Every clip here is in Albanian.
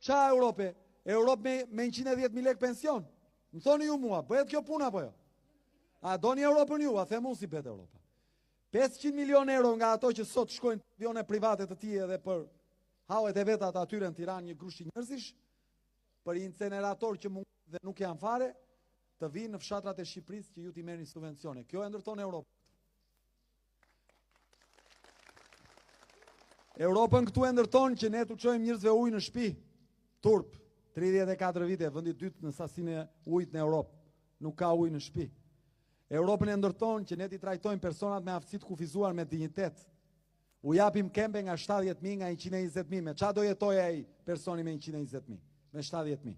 Qa Europe? Europë me 110.000 lek pension. Më thoni ju mua, bëhet kjo puna apo jo? A doni Europën ju? A them unë si bëhet Europa? 500 milion euro nga ato që sot shkojnë avione private të tij edhe për hauet e veta të atyre në Tiranë, një grushti njerëzish, për incenerator që mund dhe nuk janë fare, të vinë në fshatrat e Shqipërisë që ju t'i merrni subvencione. Kjo e ndërton Europën. Europën këtu e ndërton që ne t'u çojmë njerëzve ujë në shtëpi. Turp, 34 vite, vendi dytë në sasinë e ujit në Europë. Nuk ka ujë në shtëpi. Europën e ndërton që ne t'i trajtojmë personat me aftësi të kufizuar me dinjitet. U japim kembe nga 70.000 nga 120.000. Me qa do jetoj ai personi me 120.000? Me 70.000.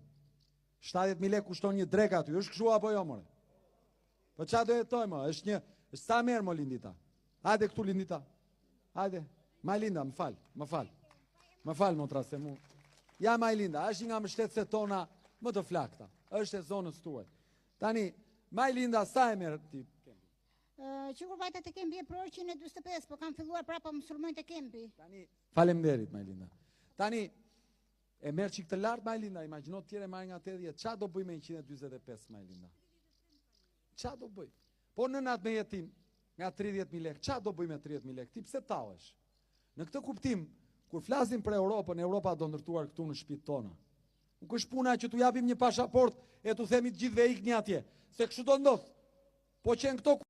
70.000 lek kushton një drek aty. Është kështu apo jo, more? Po qa do jetoj, more? Është sa merë, mo Lindita? Hajde këtu, Lindita. Hajde. Majlinda, më fal, motra, se mu. Ja, Majlinda, është nga mbështetësit tona më të flakta. Është e zonës tuaj. Tani, Majlinda, sa e merë ti? Që kur vajta të kembi e për 125, po kam filluar prapa më sulmojnë të kembi. Faleminderit, Majlinda. Tani, e merë qik të lartë, Majlinda, imagjino tjere marrë nga 80, qa do bëj me 125, Majlinda? Qa do bëj? Po në natë me jetim, nga 30.000 lek, qa do bëj me 30.000 lek? Ti pse tahesh? Në këtë kuptim, kur flasim për Europën, Europa do ndërtuar këtu në shtëpitë tona. Nuk është puna që t'u japim një pashaport e t'u themi të gjithve ikni atje, se kështu do ndodh. Po që në këto